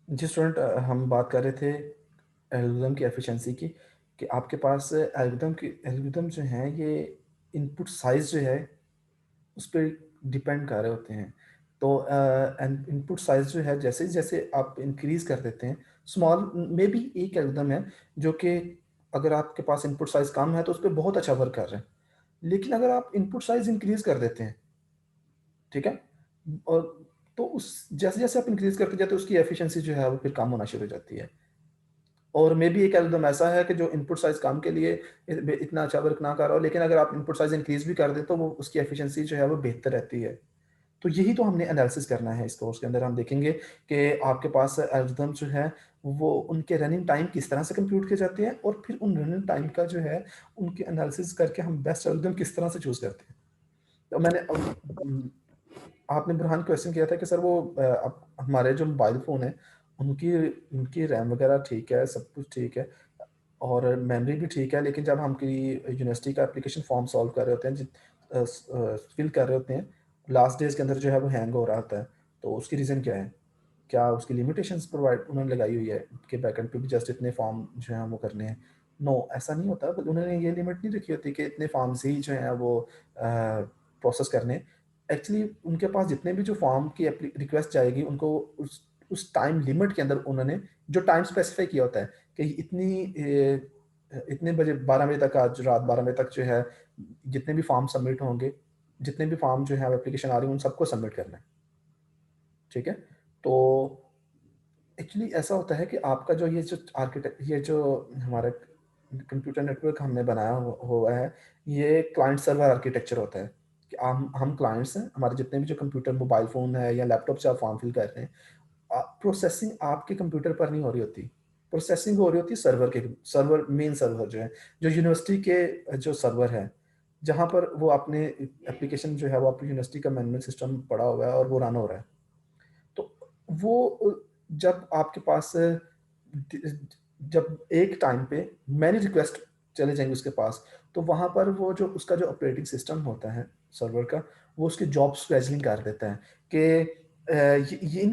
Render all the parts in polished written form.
जी student, हम बात कर रहे थे एल्गोरिदम की एफिशिएंसी की, कि आपके पास एल्गोरिदम जो हैं ये इनपुट साइज़ जो है उस पे डिपेंड कर रहे होते हैं। तो एंड इनपुट साइज़ जो है जैसे-जैसे आप इंक्रीज़ कर देते हैं, स्मॉल मे बी एक एल्गोरिदम है जो कि अगर आपके पास इनपुट साइज़ कम है तो उस पे बहुत अच्छा वर्क कर रहा है। लेकिन अगर आप इनपुट साइज़ इंक्रीज़ कर देते हैं, ठीक है? और तो उस जैसे-जैसे आप इंक्रीज़ करते जाते हैं उसकी एफिशिएंसी जो है वो फिर कम होना शुरू हो जाती है। और मे बी एक एल्गोरिदम ऐसा है कि जो इनपुट साइज़ कम के लिए इतना अच्छा वर्क ना कर रहा हो, लेकिन अगर आप इनपुट साइज़ इंक्रीज़ भी कर दें तो वो उसकी एफिशिएंसी जो है वो बेहतर रहती है। तो यही तो हमने एनालिसिस करना है इस कोर्स के अंदर। हम देखेंगे कि आपके पास एल्गोरिदम जो है वो उनके रनिंग टाइम किस तरह से कंप्यूट किए जाते हैं, और फिर उन रनिंग टाइम का जो है उनकी एनालिसिस करके हम बेस्ट एल्गोरिदम किस तरह से चूज़ करते हैं। तो आपने बुरहान क्वेश्चन किया था कि सर वो अब हमारे जो मोबाइल फ़ोन है उनकी उनकी रैम वगैरह ठीक है, सब कुछ ठीक है और मेमोरी भी ठीक है, लेकिन जब हम कोई यूनिवर्सिटी का एप्लीकेशन फॉर्म सॉल्व कर रहे होते हैं, फिल कर रहे होते हैं, लास्ट डेज़ के अंदर जो है वो हैंग हो रहा होता है। तो उसकी रीज़न क्या है? क्या उसकी लिमिटेशंस प्रोवाइड उन्होंने लगाई हुई है कि बैकएंड पे भी जस्ट इतने फॉर्म जो हैं वो करने हैं? नो, ऐसा नहीं होता। बट उन्होंने ये लिमिट नहीं रखी होती कि इतने फॉर्म्स ही जो हैं वो प्रोसेस करने हैं। एक्चुअली उनके पास जितने भी जो फॉर्म की रिक्वेस्ट जाएगी उनको उस टाइम लिमिट के अंदर उन्होंने जो टाइम स्पेसिफाई किया होता है कि इतने बजे 12 बजे तक, आज रात 12 बजे तक जो है जितने भी फॉर्म सबमिट होंगे, जितने भी फॉर्म जो है एप्लीकेशन आ रही है उन सबको सबमिट करना है। ठीक है? तो एक्चुअली ऐसा होता है कि आपका जो ये जो हमारा कंप्यूटर नेटवर्क हमने बनाया हुआ है, ये क्लाइंट सर्वर आर्किटेक्चर होता है कि हम क्लाइंट्स हैं, हमारे जितने भी जो कंप्यूटर, मोबाइल फ़ोन है या लैपटॉप से आप फॉर्म फिल कर रहे हैं, प्रोसेसिंग आपके कंप्यूटर पर नहीं हो रही होती। प्रोसेसिंग हो रही होती है मेन सर्वर जो है, जो यूनिवर्सिटी के जो सर्वर है, जहाँ पर वो अपने एप्लीकेशन जो है वो अपनी यूनिवर्सिटी का मैनेजमेंट सिस्टम पड़ा हुआ है और वो रन हो रहा है। तो वो जब आपके पास जब एक टाइम पे मैनी रिक्वेस्ट चले जाएँगे उसके पास, तो वहाँ पर वो जो उसका जो ऑपरेटिंग सिस्टम होता है सर्वर का, वो उसकी जॉब स्केड्यूलिंग कर देता है कि ये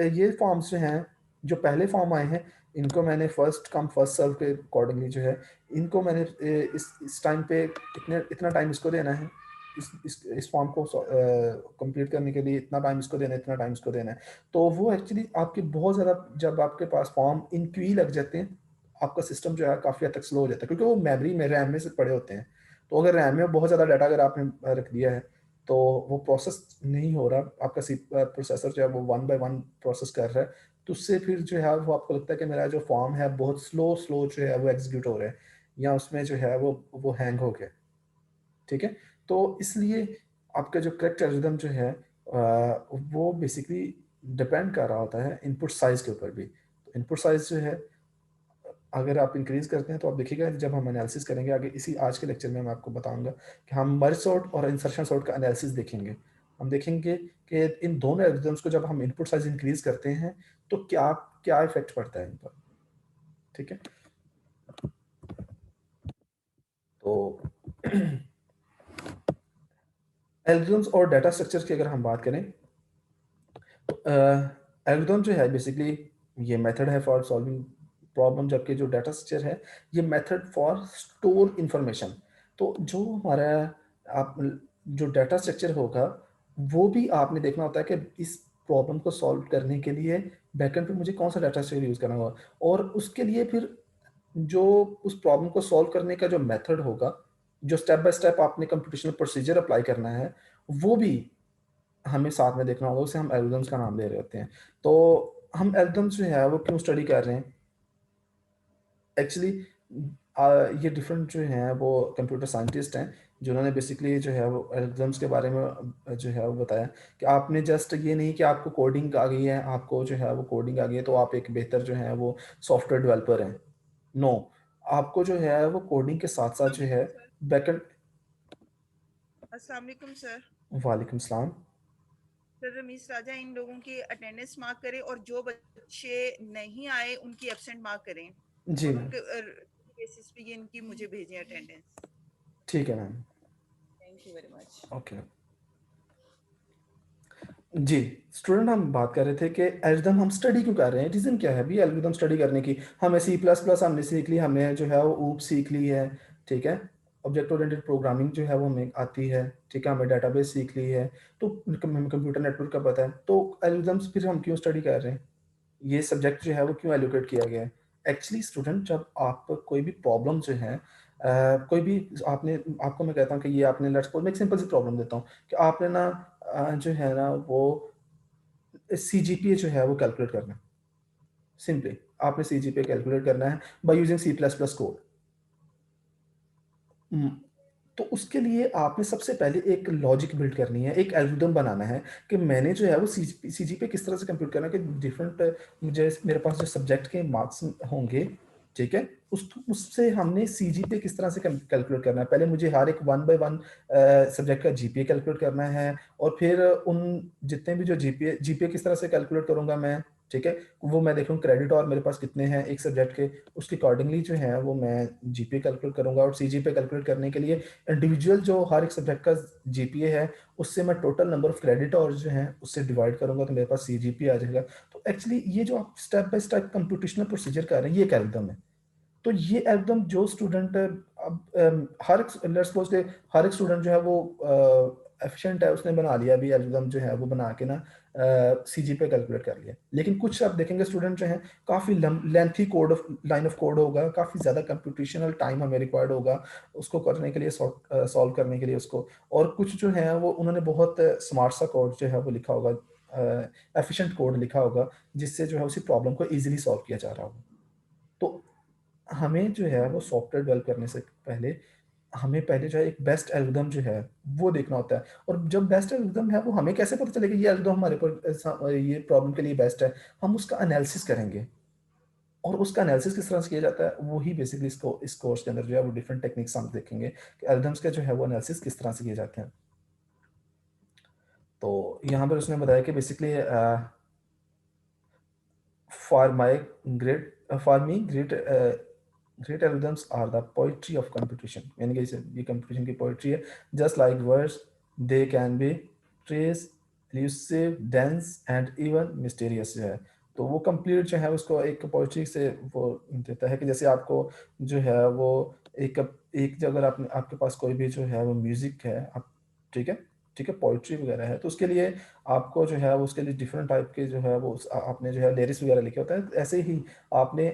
ये फॉर्म्स जो हैं, जो पहले फॉर्म आए हैं, इनको मैंने फर्स्ट कम फर्स्ट सर्व के अकॉर्डिंगली जो है, इनको मैंने इस टाइम पे इतना टाइम इसको देना है, इस फॉर्म को कंप्लीट करने के लिए इतना टाइम इसको देना है, इतना टाइम इसको देना है। तो वो एक्चुअली आपकी बहुत ज़्यादा, जब आपके पास फॉर्म इन क्यू ही लग जाते हैं, आपका सिस्टम जो है काफ़ी हद तक स्लो हो जाता है, क्योंकि वो मेमोरी में, रैम में से पड़े होते हैं। तो अगर रैम में बहुत ज़्यादा डाटा अगर आपने रख दिया है, तो वो प्रोसेस नहीं हो रहा, आपका प्रोसेसर जो है वो वन बाय वन प्रोसेस कर रहा है, तो उससे फिर जो है वो आपको लगता है कि मेरा जो फॉर्म है बहुत स्लो स्लो जो है वो एग्जीक्यूट हो रहा है, या उसमें जो है वो हैंग हो गया। ठीक है? तो इसलिए आपका जो करेक्ट एल्गोरिथम जो है वो बेसिकली डिपेंड कर रहा होता है इनपुट साइज़ के ऊपर भी। तो इनपुट साइज़ जो है अगर आप इंक्रीज़ करते हैं तो आप देखिएगा, जब हम एनालिसिस करेंगे आगे, इसी आज के लेक्चर में मैं आपको बताऊँगा कि हम मर्ज सॉर्ट और इंसर्शन सॉर्ट का एनालिसिस देखेंगे। हम देखेंगे कि इन दोनों एल्गोरिथम्स को जब हम इनपुट साइज़ इंक्रीज़ करते हैं तो क्या क्या इफ़ेक्ट पड़ता है इन पर। ठीक है? तो एल्गोरिथम्स और डाटा स्ट्रक्चर्स की अगर हम बात करें, एल्गोरिथम जो है बेसिकली ये मेथड है फॉर सॉल्विंग प्रॉब्लम, जबकि जो डाटा स्ट्रक्चर है ये मेथड फॉर स्टोर इंफॉर्मेशन। तो जो हमारा आप जो डाटा स्ट्रक्चर होगा वो भी आपने देखना होता है कि इस प्रॉब्लम को सॉल्व करने के लिए बैकएंड पे मुझे कौन सा डाटा स्ट्रक्चर यूज़ करना होगा, और उसके लिए फिर जो उस प्रॉब्लम को सॉल्व करने का जो मेथड होगा, जो स्टेप बाय स्टेप आपने कंप्यूटेशनल प्रोसीजर अप्लाई करना है, वो भी हमें साथ में देखना होगा, उसे हम एल्गोरिथम्स का नाम दे रहे होते हैं। तो हम एल्गोरिथम्स जो है वो क्यों स्टडी कर रहे हैं? एक्चुअली ये डिफरेंट जो हैं वो कंप्यूटर साइंटिस्ट हैं, जिन्होंने बेसिकली जो है वो एल्गोरिथम्स के बारे में जो है वो बताया कि आपने जस्ट ये नहीं कि आपको कोडिंग आ गई है, आपको जो है वो कोडिंग आ गई है तो आप एक बेहतर जो है वो सॉफ्टवेयर डेवलपर हैं। नो, आपको जो है वो कोडिंग के साथ-साथ जो है वालेकुम सर। बैकएंड। अस्सलाम वालेकुम सर। वालेकुम सलाम। सर रमीज राजा इन लोगों की अटेंडेंस मार्क करें और जो बच्चे नहीं आए उनकी एब्सेंट मार्क करें जी और मैम, उनके बेसिस पे ये इनकी मुझे भेजें अटेंडेंस। ठीक है ma'am. Thank you very much. Okay. जी, स्टूडेंट हम बात कर रहे थे कि एल्गोरिदम हम स्टडी क्यों कर रहे हैं? रीज़न क्या है अभी एल्गोरिदम स्टडी करने की? हमें सी प्लस प्लस हमने सीख ली, हमने जो है वो ऊप सीख ली है, ठीक है? ऑब्जेक्ट ओरिएंटेड प्रोग्रामिंग जो है वो हमें आती है, ठीक है? हमें डेटाबेस सीख ली है, तो हमें कंप्यूटर नेटवर्क का पता है, तो एल्गोरिदम्स फिर हम क्यों स्टडी कर रहे हैं? ये सब्जेक्ट जो है वो क्यों एलोकेट किया गया है? एक्चुअली स्टूडेंट जब आप कोई भी प्रॉब्लम जो है कोई भी आपने आपको मैं कहता हूँ कि ये आपने लेट्स सपोज़ मैं एक सिंपल सी प्रॉब्लम देता हूँ कि आपने ना जो है ना वो सीजीपीए जो है वो कैलकुलेट करना है। सिंपली आपने सीजीपीए कैलकुलेट करना है by using C plus plus code. हुँ, तो उसके लिए आपने सबसे पहले एक लॉजिक बिल्ड करनी है, एक एल्गोरिदम बनाना है कि मैंने जो है वो सीजीपीए किस तरह से कंप्यूट करना है कि डिफरेंट मुझे मेरे पास जो सब्जेक्ट के मार्क्स होंगे, ठीक है? उससे हमने सीजीपीए किस तरह से कैलकुलेट करना है। पहले मुझे हर एक वन बाय वन सब्जेक्ट का जीपीए कैलकुलेट करना है और फिर उन जितने भी जो जीपीए जीपीए किस तरह से कैलकुलेट करूँगा मैं, ठीक है? वो मैं देखूँ क्रेडिट और मेरे पास कितने हैं एक सब्जेक्ट के, उसके अकॉर्डिंगली जो है वो मैं जीपीए कैलकुलेट करूँगा और सीजीपीए कैलकुलेट करने के लिए इंडिविजुअल जो हर एक सब्जेक्ट का जीपीए है, उससे मैं total number of credit hours जो हैं, उससे डिवाइड करूँगा तो मेरे पास सीजीपीए आ जाएगा। तो एक्चुअली ये जो आप step by step computational procedure कर रहे हैं, ये एक एल्गोरिथम है। तो ये एल्गोरिथम जो स्टूडेंट अब हर एक लेट्स सपोज़ कि हर एक स्टूडेंट जो है वो एफिशिएंट है, उसने बना लिया अभी एल्गोरिथम जो है वो बना के ना सीजीपीए कैलकुलेट कर लिया। लेकिन कुछ आप देखेंगे स्टूडेंट जो हैं काफ़ी lengthy code of line of code होगा, काफ़ी ज़्यादा कंप्यूटेशनल टाइम हमें रिक्वायर्ड होगा, उसको करने के लिए सॉल्व करने के लिए उसको और कुछ जो हैं वो उन्होंने बहुत स्मार्ट सा कोड जो है वो लिखा होगा एफिशिएंट कोड लिखा होगा, जिससे जो है उसी प्रॉब्लम को ईज़िली सॉल्व किया जा रहा होगा। तो हमें जो है वो सॉफ्टवेयर डेवलप करने से पहले, हमें पहले जो है एक बेस्ट एल्गोरिथम जो है, वो देखना होता है और जब बेस्ट एल्गोरिथम है, वो हमें कैसे पता चलेगा ये एल्गोरिथम हमारे ऊपर ये प्रॉब्लम के लिए बेस्ट है। हम उसका एनालिसिस करेंगे और उसका एनालिसिस किस तरह से किया जाता है, वो ही बेसिकली इस कोर्स के अंदर जो है वो डिफरेंट टेक्निक्स हम देखेंगे कि एल्गोरिथम्स का जो है वो एनालिसिस किस तरह से किए जाते हैं। तो यहाँ पर उसने बताया कि basically For my for me, great algorithms are the poetry of computation. यानी कि ये computation की poetry है. Just like words, they can be trace, elusive, dense and even mysterious जो है. तो वो complete जो है उसको एक poetry से वो देता है कि जैसे आपको जो है वो एक एक जो अगर आपके पास कोई भी जो है वो म्यूजिक है आप ठीक है ठीक है पोइट्री वगैरह है तो उसके लिए आपको जो है वो उसके लिए डिफरेंट टाइप के जो है वो आपने जो है लिरिक्स वगैरह लिखे होते हैं ऐसे ही आपने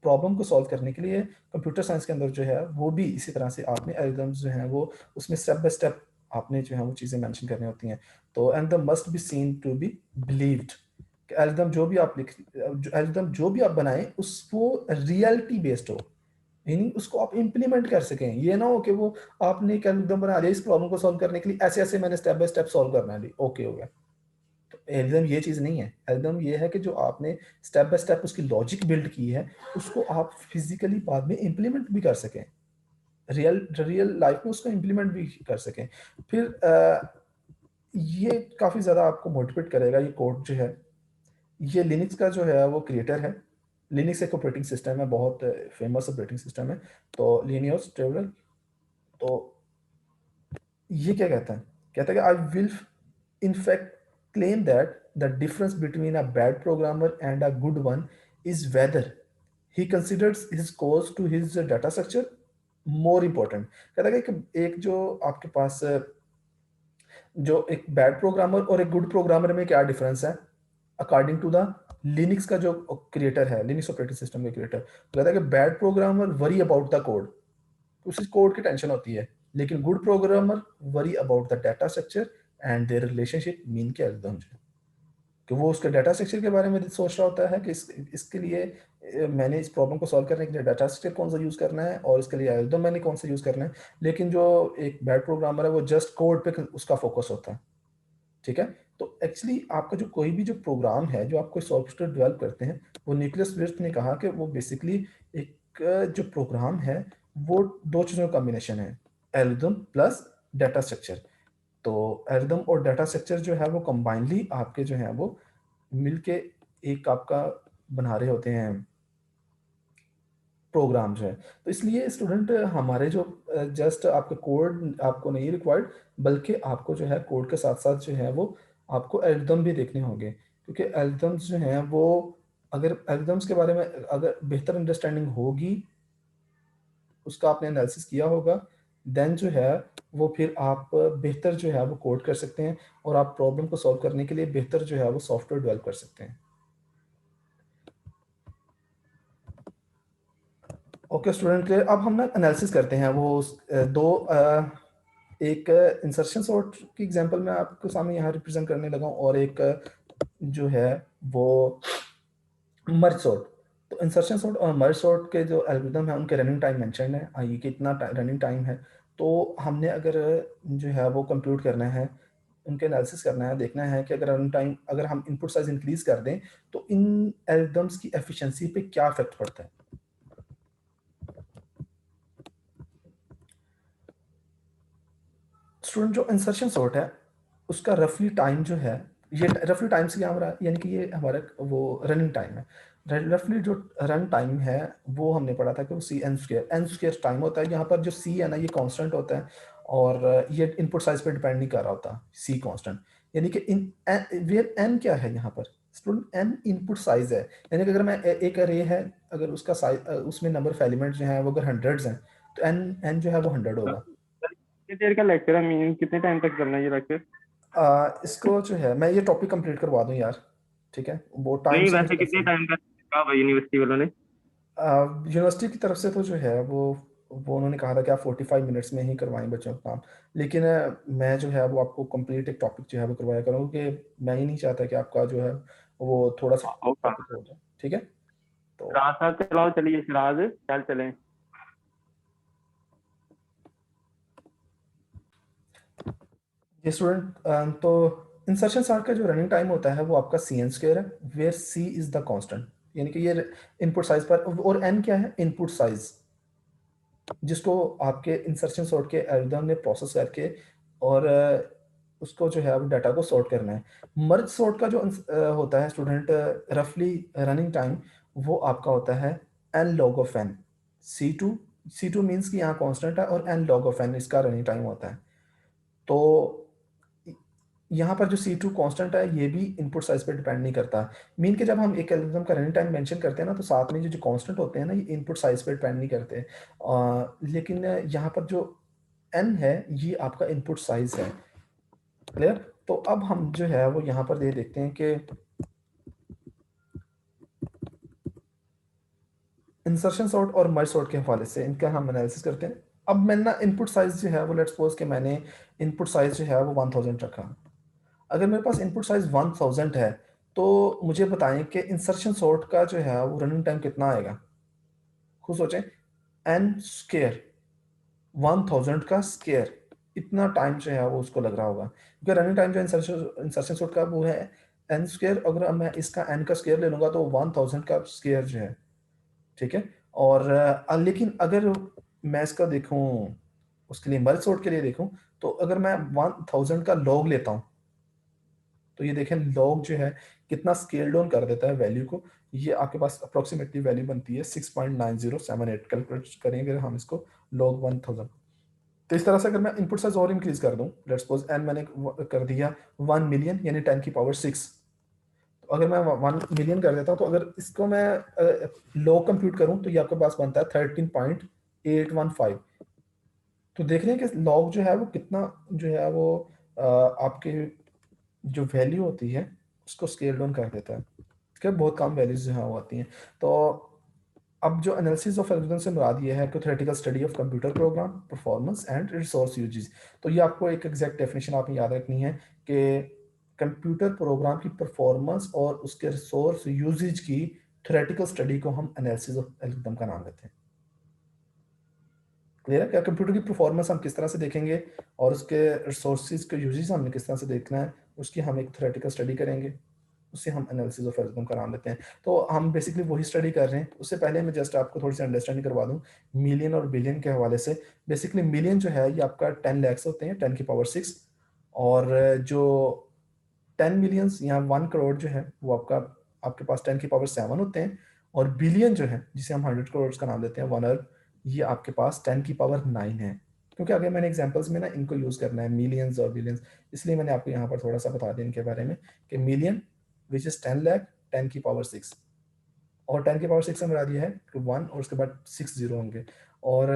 प्रॉब्लम को सॉल्व करने के लिए कंप्यूटर साइंस के अंदर जो है वो भी इसी तरह से आपने एल्गोरिथम्स जो हैं वो उसमें स्टेप बाय स्टेप आपने जो है वो चीज़ें मेंशन करनी होती हैं तो and the must be seen to be believed algorithm जो भी आप लिख एल्गोरिथम जो भी आप बनाएं उस वो रियलिटी बेस्ड हो मीनिंग उसको आप इम्प्लीमेंट कर सकें ये ना हो कि वो आपने एक एल्गोरिथम बना दिया इस प्रॉब्लम को सॉल्व करने के लिए ऐसे ऐसे मैंने स्टेप बाय स्टेप सॉल्व करना है ओके हो गया तो एल्गोरिथम ये चीज़ नहीं है एल्गोरिथम ये है कि जो आपने स्टेप बाय स्टेप उसकी लॉजिक बिल्ड की है उसको आप फिजिकली बाद में इम्प्लीमेंट भी कर सकें रियल रियल लाइफ में उसको इम्प्लीमेंट भी कर सकें फिर ये काफ़ी ज़्यादा आपको मोटिवेट करेगा ये कोड जो है ये लिनक्स का जो है वो क्रिएटर है लिनक्स एक ऑपरेटिंग सिस्टम है बहुत फेमस ऑपरेटिंग सिस्टम है तो लिनियस ट्रेवलर तो ये क्या कहता है कहता है कि I will in fact claim that the difference between a bad programmer and a good one is whether he considers his course to his data structure more important कहता है कि एक जो आपके पास जो एक बैड प्रोग्रामर और एक गुड प्रोग्रामर में क्या डिफरेंस है अकॉर्डिंग टू द लिनक्स का जो क्रिएटर है लिनक्स ऑपरेटिंग सिस्टम के क्रिएटर कहता है कि bad programmer worry about the code उसी कोड की टेंशन होती है लेकिन good programmer worry about the data structure and their relationship mean के एल्गोरिथम कि वो उसके डाटा स्ट्रक्चर के बारे में सोच रहा होता है कि इसके लिए मैंने इस प्रॉब्लम को सॉल्व करने के लिए डाटा स्ट्रक्चर कौन सा यूज़ करना है और इसके लिए एल्गोरिथम मैंने कौन सा यूज़ करना है लेकिन जो एक बैड प्रोग्रामर है वो जस्ट कोड पे उसका फोकस होता है ठीक है तो एक्चुअली आपका जो कोई भी जो प्रोग्राम है जो आप कोई सॉफ्टवेयर डेवलप करते हैं वो न्यूक्लियस विर्थ ने कहा कि वो बेसिकली एक जो प्रोग्राम है वो दो चीज़ों का कॉम्बिनेशन है एल्गोरिथम प्लस डाटा स्ट्रक्चर तो एल्गोरिथम और डाटा स्ट्रक्चर जो है वो कंबाइनली आपके जो है वो मिलके एक आपका बना रहे होते हैं प्रोग्राम जो है तो इसलिए स्टूडेंट हमारे जो जस्ट आपका कोड आपको नहीं रिक्वायर्ड बल्कि आपको जो है कोड के साथ साथ जो है वो आपको एल्गोरिदम भी देखने होंगे, क्योंकि एल्गोरिदम्स जो हैं वो, अगर एल्गोरिदम्स के बारे में अगर बेहतर अंडरस्टैंडिंग होगी, उसका आपने एनालिसिस किया होगा, देन जो है वो फिर आप बेहतर जो है वो कोड कर सकते हैं, और आप प्रॉब्लम को सॉल्व करने के लिए बेहतर जो है वो सॉफ्टवेयर डेवलप कर सकते हैं। ओके स्टूडेंट, अब हम ना एनालिसिस करते हैं वो दो एक इंसर्शन सॉर्ट की एग्जांपल मैं आपको सामने यहाँ रिप्रेजेंट करने लगा हूँ, और एक जो है वो मर्ज सॉर्ट। तो इंसर्शन सॉर्ट और मर्ज सॉर्ट के जो एल्गोरिदम है उनके रनिंग टाइम मेंशन है, ये कितना रनिंग टाइम है। तो हमने अगर जो है वो कंप्यूट करना है, उनके एनालिसिस करना है, देखना है कि अगर रन टाइम, अगर हम इनपुट साइज इंक्रीज कर दें तो इन एल्गोरिदम्स की एफिशिएंसी पे क्या इफेक्ट पड़ता है। स्टूडेंट, जो इंसर्शन सॉर्ट है उसका रफली टाइम जो है, ये रफली टाइम से क्या हो रहा है, यानी कि ये हमारा वो रनिंग टाइम है। रफली जो रन टाइम है वो हमने पढ़ा था कि वो सी एन स्क्वेयर टाइम होता है। यहाँ पर जो सी है ना, ये कांस्टेंट होता है, और ये इनपुट साइज पे डिपेंड नहीं कर रहा होता, सी कांस्टेंट। यानी कि इन वेयर एन क्या है यहाँ पर स्टूडेंट, एन इनपुट साइज है। यानी कि अगर मैं एक अरे है, अगर उसका साइज, उसमें नंबर ऑफ एलिमेंट जो है वो अगर हंड्रेड्स हैं, तो एन एन जो है वो 100 होगा। कितनी देर का लेक्चर है, मीन कितने टाइम तक करना है ये लेक्चर? इसको जो है मैं ये टॉपिक कंप्लीट करवा दूं यार, ठीक है, वो टाइम नहीं, से मुझे वैसे कितने कंसर्न। टाइम का कहा भाई यूनिवर्सिटी वालों ने? यूनिवर्सिटी की तरफ से तो जो है वो उन्होंने कहा था कि आप 45 मिनट्स में ही करवाएं बच्चों का काम। लेकिन मैं जो है वो आपको कंप्लीट एक टॉपिक जो है वो करवाया करूँगा, कि मैं ही नहीं चाहता कि आपका जो है वो थोड़ा सा होगा। टॉपिक हो जाए, ठीक है। तो सिराज साहब चलाओ, चलिए सिराज चल चलें। ये स्टूडेंट, तो इंसर्शन सार्ट का जो रनिंग टाइम होता है वो आपका सी एन स्क्वेयर है, where C is the constant. यानी कि ये इनपुट साइज पर, और एन क्या है, इनपुट साइज, जिसको आपके इंसर्शन सॉर्ट के एल्गोरिथम ने प्रोसेस करके और उसको जो है अब डाटा को सॉर्ट करना है। मर्ज सॉर्ट का जो होता है स्टूडेंट, रफली रनिंग टाइम वो आपका होता है N log of N. C two means कि यहाँ कांस्टेंट है, और एन लॉग ऑफ एन इसका रनिंग टाइम होता है। तो यहाँ पर जो C2 कांस्टेंट है ये भी इनपुट साइज पे डिपेंड नहीं करता। मीन के जब हम एक एल्गोरिथम का रनिंग टाइम मेंशन करते हैं ना, तो साथ में जो कांस्टेंट होते हैं ना, ये इनपुट साइज पे डिपेंड नहीं करते। लेकिन यहाँ पर जो n है ये आपका इनपुट साइज है। क्लियर। तो अब हम जो है वो यहाँ पर ये देखते हैं कि इंसर्शन सॉर्ट और मर्ज सॉर्ट के हवाले से इनका हम एनालिसिस करते हैं। अब मैंने ना इनपुट साइज जो है वो, लेट्स सपोज कि मैंने इनपुट साइज जो है वो 1000 रखा। अगर मेरे पास इनपुट साइज 1000 है, तो मुझे बताएं कि इंसर्शन सॉर्ट का जो है वो रनिंग टाइम कितना आएगा। खुद सोचें, एन स्केयर, 1000 का स्केयर, इतना टाइम जो है वो उसको लग रहा होगा, क्योंकि रनिंग टाइम जो इंसर्शन सॉर्ट का वो है एन स्केयर। अगर मैं इसका एन का स्केयर ले लूंगा तो 1000 का स्केयर जो है, ठीक है। और लेकिन अगर मैं इसका देखूं, उसके लिए मर्ज सॉर्ट के लिए देखूं, तो अगर मैं 1000 का लॉग लेता हूं, तो ये देखें लॉग जो है कितना स्केल डाउन कर देता है वैल्यू को। ये आपके पास अप्रोक्सीमेटली वैल्यू बनती है 6.9078। कैलकुलेट करेंगे हम इसको लॉग 1000। तो इस तरह से अगर मैं इनपुट साइज और इंक्रीज कर दूं, लेट्स सपोज एन मैंने कर दिया 1 मिलियन, यानी 10 की पावर 6। तो अगर मैं 1 मिलियन कर देता हूँ, तो अगर इसको मैं लॉग कंप्यूट करूँ तो ये आपके पास बनता है 13.815। तो देख रहे हैं कि लॉग जो है वो कितना जो है वो आपके जो वैल्यू होती है उसको स्केल डाउन कर देता है। ठीक है, बहुत कम वैल्यूज जो है वो आती हैं। तो अब जो एनालिसिस ऑफ एल्गोरिथम से मुराद ये है कि theoretical study of computer program performance and resource uses. तो ये आपको एक एग्जैक्ट डेफिनेशन आपने याद रखनी है कि कंप्यूटर प्रोग्राम की परफॉर्मेंस और उसके रिसोर्स यूजेज की थ्योरेटिकल स्टडी को हम एनालिसिस ऑफ एल्गोरिथम का नाम देते हैं। क्लियर है? क्या कंप्यूटर की परफॉर्मेंस हम किस तरह से देखेंगे और उसके रिसोर्सेज के यूजेस हमने किस तरह से देखना है, उसकी हम एक थ्योरेटिकल स्टडी करेंगे, उसे हम एनालिसिस ऑफ एल्गोरिथम का नाम देते हैं। तो हम बेसिकली वही स्टडी कर रहे हैं। उससे पहले मैं जस्ट आपको थोड़ी सी अंडरस्टैंडिंग करवा दूं मिलियन और बिलियन के हवाले से। बेसिकली मिलियन जो है ये आपका 10 लाख होते हैं, 10 की पावर 6। और जो 10 मिलियंस या 1 करोड़ जो है वो आपके पास 10 की पावर 7 होते हैं। और बिलियन जो है, जिसे हम 100 करोड़ का नाम देते हैं, 1 अरब, ये आपके पास 10 की पावर 9 है। क्योंकि आगे मैंने एग्जांपल्स में ना इनको यूज़ करना है, मिलियंस और बिलियंस, इसलिए मैंने आपको यहाँ पर थोड़ा सा बता दिया इनके बारे में कि मिलियन विच इज़ 10 लाख 10 की पावर 6, और 10 की पावर 6 से बता दिया है कि 1 और उसके बाद 6 जीरो होंगे, और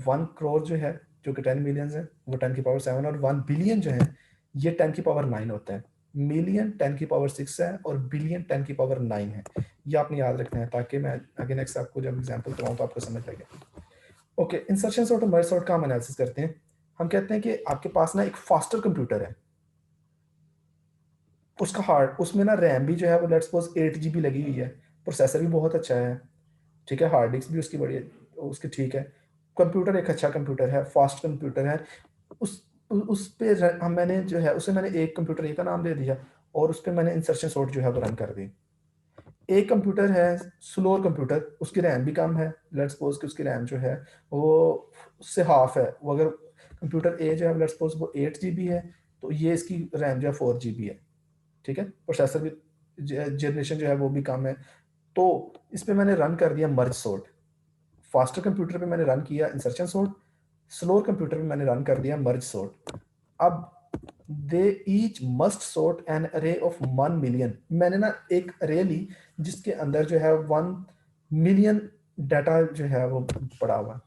1 करोड़ जो है जो कि 10 मिलियंस है वो 10 की पावर 7, और 1 बिलियन जो है ये 10 की पावर 9 होता है। मिलियन 10 की पावर 6 है और बिलियन 10 की पावर 9 है। ये आपने याद रखना है ताकि मैं आगे नेक्स्ट आपको जब एग्जांपल कराऊं तो आपको समझ लगे। ओके, इंसर्शन सॉर्ट और मर्ज सॉर्ट का हम एनालिसिस करते हैं। हम कहते हैं कि आपके पास ना एक फास्टर कंप्यूटर है, उसका हार्ड उसमें ना रैम भी जो है वो लेट्स सपोज 8 GB लगी हुई है, प्रोसेसर भी बहुत अच्छा है, ठीक है, हार्ड डिस्क भी उसकी बड़ी उसकी ठीक है, कंप्यूटर एक अच्छा कंप्यूटर है, फास्ट कंप्यूटर है। उस पे हम मैंने जो है उसे मैंने एक कंप्यूटर ए का नाम दे दिया और उस पे मैंने इंसर्शन सॉर्ट जो है वो रन कर दी। एक कंप्यूटर है स्लोअर कंप्यूटर, उसकी रैम भी कम है, लेट्स सपोज कि उसकी रैम जो है वो उससे हाफ है, वो अगर कंप्यूटर ए जो है लेट्स सपोज वो 8 GB है तो ये इसकी रैम जो है 4 GB है, ठीक है, प्रोसेसर भी जनरेशन जो है वो भी कम है। तो इस पे मैंने रन कर दिया मर्ज सॉर्ट, फास्टर कंप्यूटर पे मैंने रन किया इंसर्शन सॉर्ट, स्लोअर कंप्यूटर पे मैंने रन कर दिया मर्ज सॉर्ट। अब दे ईच मस्ट सॉर्ट एन अरे ऑफ 1 मिलियन, मैंने ना एक अरे ली जिसके अंदर जो है 1 मिलियन डाटा जो है वो पड़ा हुआ,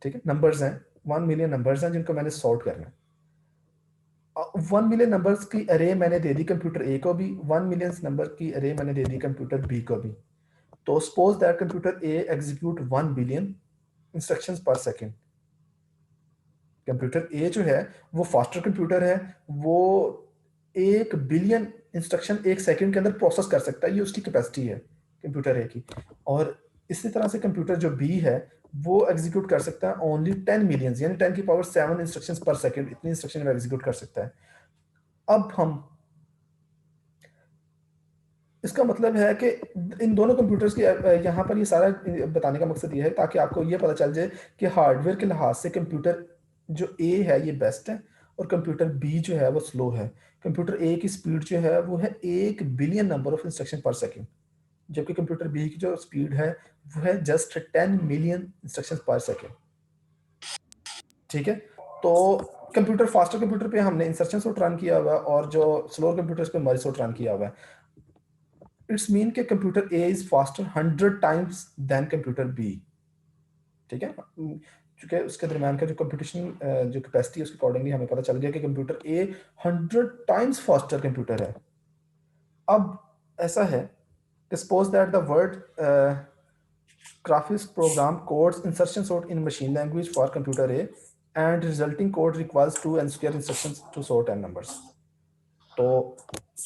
ठीक है, नंबर्स हैं, 1 मिलियन नंबर्स हैं जिनको मैंने सॉर्ट करना है। 1 मिलियन नंबर्स की अरे मैंने दे दी कंप्यूटर ए को भी, 1 मिलियन नंबर की अरे मैंने दे दी कंप्यूटर बी को भी। तो suppose that computer A execute 1 billion instructions पर सेकेंड। कंप्यूटर ए जो है वो फास्टर कंप्यूटर है, वो 1 बिलियन इंस्ट्रक्शन एक सेकंड के अंदर प्रोसेस कर सकता है, ये उसकी कैपेसिटी है कंप्यूटर ए की। और इसी तरह से कंप्यूटर जो बी है वो एग्जीक्यूट कर सकता है ओनली 10 मिलियन, यानी 10 की पावर 7 इंस्ट्रक्शंस पर सेकंड, इतनी इंस्ट्रक्शन वो एग्जीक्यूट कर सकता है। अब हम इसका मतलब है कि इन दोनों कंप्यूटर्स की यहाँ पर ये सारा बताने का मकसद ये है ताकि आपको ये पता चल जाए कि हार्डवेयर के लिहाज से कंप्यूटर जो ए है ये बेस्ट है और कंप्यूटर बी जो है वो स्लो है। कंप्यूटर ए की स्पीड जो है वो है 1 बिलियन नंबर ऑफ इंस्ट्रक्शन पर सेकेंड, जबकि कंप्यूटर बी की जो स्पीड है वो है जस्ट 10 मिलियन इंस्ट्रक्शन पर सेकेंड, ठीक है। तो कंप्यूटर फास्टर कंप्यूटर पे हमने इंस्ट्रक्शन सॉर्ट रन किया हुआ है और जो स्लोअर कंप्यूटर्स पे मर्ज सॉर्ट रन किया हुआ है। इट्स मीन के computer A is faster 100 times than computer B, ठीक है, क्योंकि उसके दरमियान का जो कंप्यूटेशन जो कैपेसिटी है उसके अकॉर्डिंगली हमें पता चल गया कि कंप्यूटर ए 100 टाइम्स फास्टर कंप्यूटर है। अब ऐसा है कि suppose that the word graphics program codes insertion sort in machine language for computer A and resulting code requires 2 and square instructions to sort n numbers। तो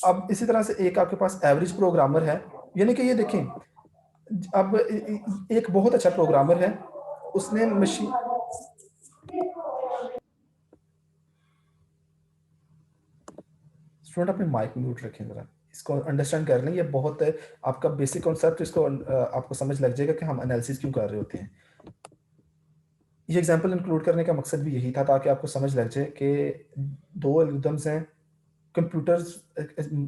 अब इसी तरह से एक आपके पास एवरेज प्रोग्रामर है, यानी कि ये देखें अब एक बहुत अच्छा प्रोग्रामर है, उसने मशीन स्टूडेंट अपने माइक म्यूट रखें जरा, इसको अंडरस्टैंड कर लें, ये बहुत आपका बेसिक कॉन्सेप्ट, इसको आपको समझ लग जाएगा कि हम एनालिसिस क्यों कर रहे होते हैं। ये एग्जांपल इंक्लूड करने का मकसद भी यही था ताकि आपको समझ लग जाए कि दो एल्गोरिथम्स हैं। कंप्यूटर्स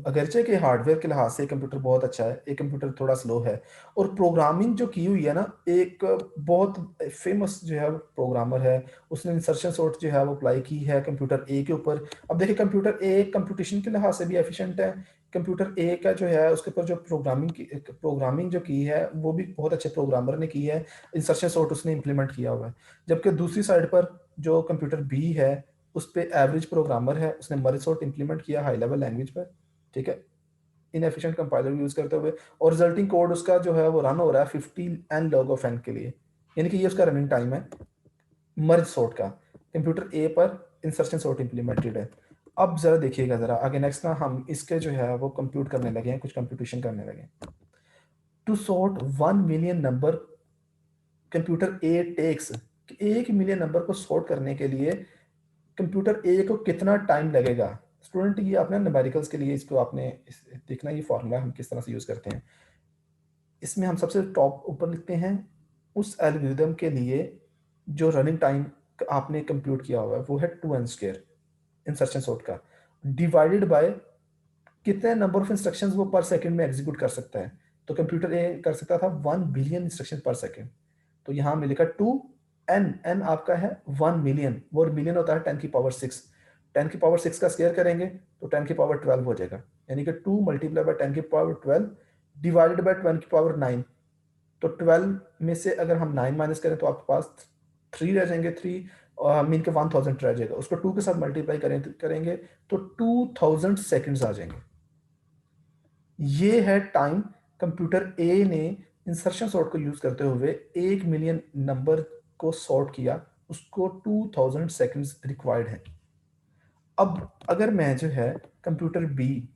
अगरचे के हार्डवेयर के लिहाज से कंप्यूटर बहुत अच्छा है, एक कंप्यूटर थोड़ा स्लो है, और प्रोग्रामिंग जो की हुई है ना, एक बहुत फेमस जो है प्रोग्रामर है, उसने इंसर्शन सॉर्ट जो है वो अप्लाई की है कंप्यूटर ए के ऊपर। अब देखिए कंप्यूटर ए कंप्यूटेशन के लिहाज से भी एफिशिएंट है, कंप्यूटर ए का जो है उसके ऊपर जो प्रोग्रामिंग जो की है वो भी बहुत अच्छे प्रोग्रामर ने की है, इंसर्शन सॉर्ट उसने इम्प्लीमेंट किया हुआ है। जबकि दूसरी साइड पर जो कंप्यूटर बी है उस पे एवरेज प्रोग्रामर है, उसने मर्ज सॉर्ट इंप्लीमेंट किया हाई लेवल लैंग्वेज पर, ठीक है, इनएफिशिएंट कंपाइलर यूज करते हुए, और रिजल्टिंग कोड उसका जो है वो रन हो रहा है 50 n log of n के लिए, यानी कि ये उसका रनिंग टाइम है मर्ज सॉर्ट का। कंप्यूटर ए पर इंसर्शन सॉर्ट इंप्लीमेंटेड है। अब जरा देखिएगा जरा आगे नेक्स्ट ना हम इसके जो है वो कंप्यूट करने लगे हैं, कुछ कंप्यूटेशन करने लगे हैं। To sort 1 million number computer A takes, 1 million number को सॉर्ट करने के लिए कंप्यूटर ए को कितना टाइम लगेगा। स्टूडेंट ये आपने न्यूमेरिकल्स के लिए इसको आपने देखना, ये फॉर्मूला हम किस तरह से यूज करते हैं। इसमें हम सबसे टॉप ऊपर लिखते हैं उस एल्गोरिथम के लिए जो रनिंग टाइम आपने कंप्यूट किया हुआ है वो है 2n² इंसर्शन सॉर्ट का, डिवाइडेड बाय कितने नंबर ऑफ इंस्ट्रक्शंस वो पर सेकंड में एग्जीक्यूट कर सकता है। तो कंप्यूटर ए कर सकता था 1 बिलियन इंस्ट्रक्शन पर सेकंड, तो यहाँ हमने लिखा 2 n आपका है 1 मिलियन, वो मिलियन होता है 10 की पावर 6, 10 की पावर 6 का स्क्वायर करेंगे तो 10 की पावर 12 हो जाएगा, यानी कि 2 मल्टीप्लाई बाय 10 की पावर 12 डिवाइडेड बाय 10 की पावर 9। तो 12 में से अगर हम 9 माइनस करें तो आपके पास 3 रह जाएंगे, 3 मीन के 1000 रह जाएगा, उसको 2 के साथ मल्टीप्लाई करेंगे तो 2000 सेकंड्स आ जाएंगे। ये है टाइम कंप्यूटर ए ने इंसर्शन सॉर्ट को यूज करते हुए 1 मिलियन नंबर को सॉर्ट किया, उसको 2000 सेकंड्स रिक्वायर्ड है। अब अगर मैं जो है कंप्यूटर बी,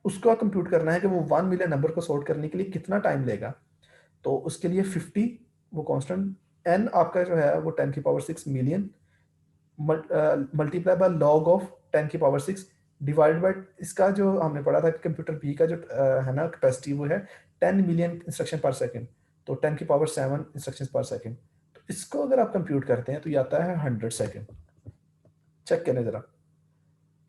उसका कंप्यूट करना है कि वो 1 मिलियन नंबर को सॉर्ट करने के लिए कितना टाइम लेगा, तो उसके लिए 50 वो कांस्टेंट, एन आपका जो है वो 10 की power 6 million multiply by log of 10 की पावर 6 डिवाइड बाय इसका जो हमने पढ़ा था कि कंप्यूटर बी का जो है ना कैपेसिटी वो है 10 मिलियन इंस्ट्रक्शन पर सेकंड, तो 10 की पावर 7 इंस्ट्रक्शन पर सेकंड। तो इसको अगर आप कंप्यूट करते हैं तो ये आता है 100 सेकंड। चेक करें जरा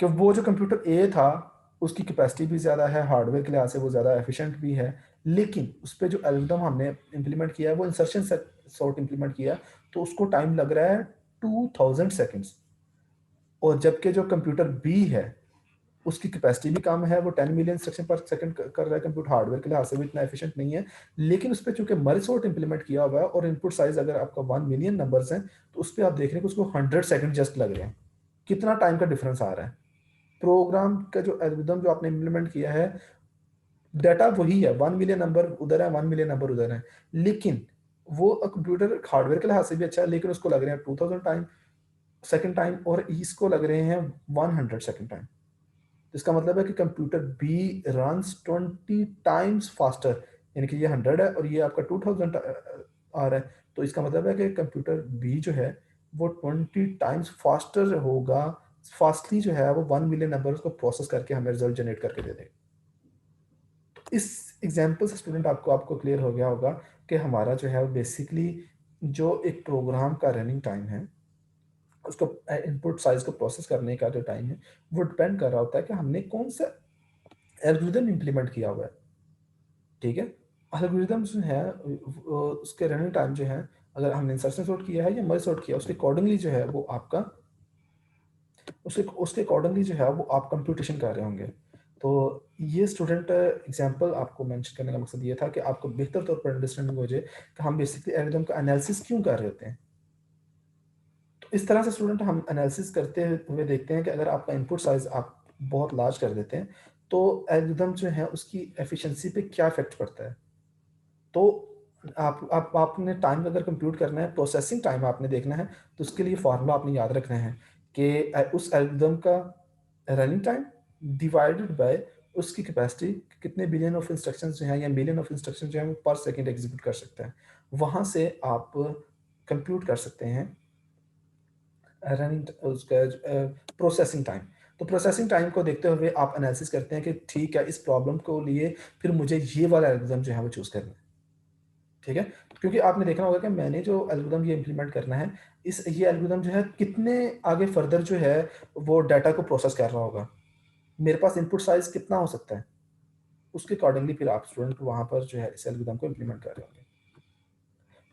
कि वो जो कंप्यूटर ए था उसकी कैपेसिटी भी ज़्यादा है, हार्डवेयर के लिहाज से वो ज़्यादा एफिशिएंट भी है, लेकिन उस पर जो एल्गोरिथम हमने इंप्लीमेंट किया है वो इंसर्शन सॉर्ट इंप्लीमेंट किया, तो उसको टाइम लग रहा है 2000 सेकंड्स। और जबकि जो कंप्यूटर बी है उसकी कैपेसिटी भी कम है, वो 10 मिलियन इंस्ट्रक्शन पर सेकंड कर रहा है, कंप्यूटर हार्डवेयर के लिहाज से भी इतना एफिशिएंट नहीं है, लेकिन उस पर चूंकि मर्ज सॉर्ट इंप्लीमेंट किया हुआ है और इनपुट साइज अगर आपका 1 मिलियन नंबर्स हैं तो उस पर आप देख रहे हैं कि उसको 100 सेकंड जस्ट लग रहे हैं। कितना टाइम का डिफरेंस आ रहा है। प्रोग्राम का जो एल्गोरिथम जो आपने इंप्लीमेंट किया है, डाटा वही है, 1 मिलियन नंबर उधर है, 1 मिलियन नंबर उधर है, लेकिन वो कंप्यूटर हार्डवेयर के लिहाज से भी अच्छा है, लेकिन उसको लग रहे हैं 2000 टाइम सेकंड टाइम और इसको लग रहे हैं 100 सेकंड टाइम। इसका मतलब है कि computer B runs 20 times faster, यानी कि ये 100 है और ये आपका 2000 आ रहा है, तो इसका मतलब है कि कंप्यूटर बी जो है वो 20 टाइम्स फास्टर होगा, फास्टली जो है वो 1 मिलियन नंबर को प्रोसेस करके हमें रिजल्ट जनरेट करके दे देगा। तो इस एग्जांपल से स्टूडेंट आपको क्लियर हो गया होगा कि हमारा जो है वो बेसिकली जो एक प्रोग्राम का रनिंग टाइम है, उसको इनपुट साइज को प्रोसेस करने का जो टाइम है वो डिपेंड कर रहा होता है कि हमने कौन सा एल्गोरिथम इंप्लीमेंट किया हुआ है। ठीक है, एल्गोरिथम जो है उसके रनिंग टाइम जो है, अगर हमने इंसर्शन सॉर्ट किया है या मर्ज सॉर्ट किया, उसके अकॉर्डिंगली जो है वो आपका उसके उसके अकॉर्डिंगली जो है वो आप कंप्यूटेशन कर रहे होंगे। तो ये स्टूडेंट एग्जांपल आपको मेंशन करने का मकसद ये था कि आपको बेहतर तौर पर अंडरस्टैंडिंग हो जाए कि हम बेसिकली एल्गोरिथम का एनालिसिस क्यों कर रहे होते हैं। तो इस तरह से स्टूडेंट हम एनालिसिस करते हुए देखते हैं कि अगर आपका इनपुट साइज आप बहुत लार्ज कर देते हैं तो एल्गोरिथम जो है उसकी एफिशिएंसी पे क्या इफेक्ट पड़ता है। तो आपने टाइम अगर कंप्यूट करना है, प्रोसेसिंग टाइम आपने देखना है, तो उसके लिए फार्मूला आपने याद रखना है कि उस एल्गोरिथम का रनिंग टाइम डिवाइडेड बाय उसकी कैपेसिटी, कितने बिलियन ऑफ इंस्ट्रक्शंस जो हैं या मिलियन ऑफ इंस्ट्रक्शन जो हैं वो पर सेकंड एग्जीक्यूट कर सकता है। वहाँ से आप कंप्यूट कर सकते हैं रनिंग उसका प्रोसेसिंग टाइम। तो प्रोसेसिंग टाइम को देखते हुए आप एनालिसिस करते हैं कि ठीक है, इस प्रॉब्लम को लिए फिर मुझे ये वाला एल्गोरिथम जो है वो चूज़ करना है। ठीक है, क्योंकि आपने देखना होगा कि मैंने जो एल्गोरिथम ये इंप्लीमेंट करना है, ये एल्गोरिथम जो है कितने आगे फर्दर जो है वो डाटा को प्रोसेस कर रहा होगा, मेरे पास इनपुट साइज कितना हो सकता है, उसके अकॉर्डिंगली फिर आप स्टूडेंट वहाँ पर जो है इस एल्गोरिथम को इंप्लीमेंट कर रहे होंगे।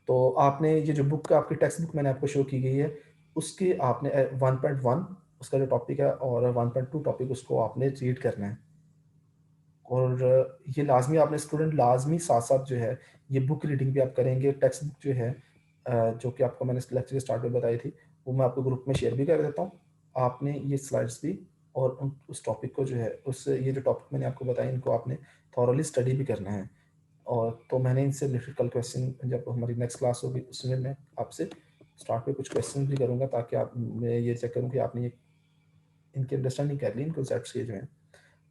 तो आपने ये जो बुक आपकी टेक्स्ट बुक मैंने आपको शो की गई है, उसके आपने 1.1 उसका जो टॉपिक है और 1.2 टॉपिक उसको आपने रीड करना है। और ये लाजमी आपने स्टूडेंट लाजमी साथ साथ जो है ये बुक रीडिंग भी आप करेंगे। टेक्स्ट बुक जो है जो कि आपको मैंने लेक्चर के स्टार्ट में बताई थी, वो मैं आपको ग्रुप में शेयर भी कर देता हूँ। आपने ये स्लाइड्स भी और उस टॉपिक को जो है उस ये जो टॉपिक मैंने आपको बताया इनको आपने थॉरली स्टडी भी करना है। और तो मैंने इनसे रिलेटेड कल क्वेश्चन जब हमारी नेक्स्ट क्लास होगी उसमें मैं आपसे स्टार्ट में कुछ क्वेश्चन भी करूँगा, ताकि आप मैं ये चेक करूँ कि आपने ये इनकी अंडरस्टैंडिंग कर ली इन कॉन्सेप्ट्स के जो हैं।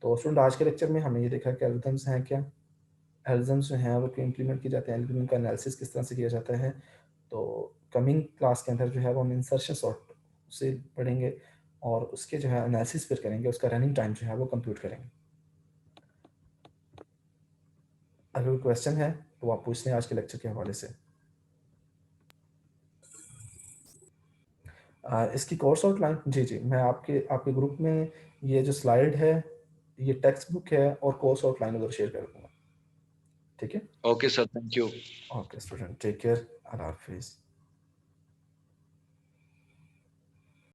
तो स्टूडेंट आज के लेक्चर में हमने ये देखा कि एल्गोरिथम्स हैं क्या, एल्गोरिथम्स जो हैं वो क्यों इंप्लीमेंट किए जाते हैं, एल्गोरिथम का एनालिसिस किस तरह से किया जाता है। तो कमिंग क्लास के अंदर जो है वो हम इंसर्शन सॉर्ट से पढ़ेंगे और उसके जो है एनालिसिस फिर करेंगे, उसका रनिंग टाइम जो है वो कंप्यूट करेंगे। अगर कोई क्वेश्चन है तो आप पूछ लें आज के लेक्चर के हवाले से। इसकी कोर्स आउटलाइन जी मैं आपके आपके ग्रुप में ये जो स्लाइड है, ये टेक्स्ट बुक है और कोर्स आउटलाइन उधर शेयर कर दूंगा। ठीक है, okay sir, thank you. Okay student, take care, अल्लाह हाफिज़।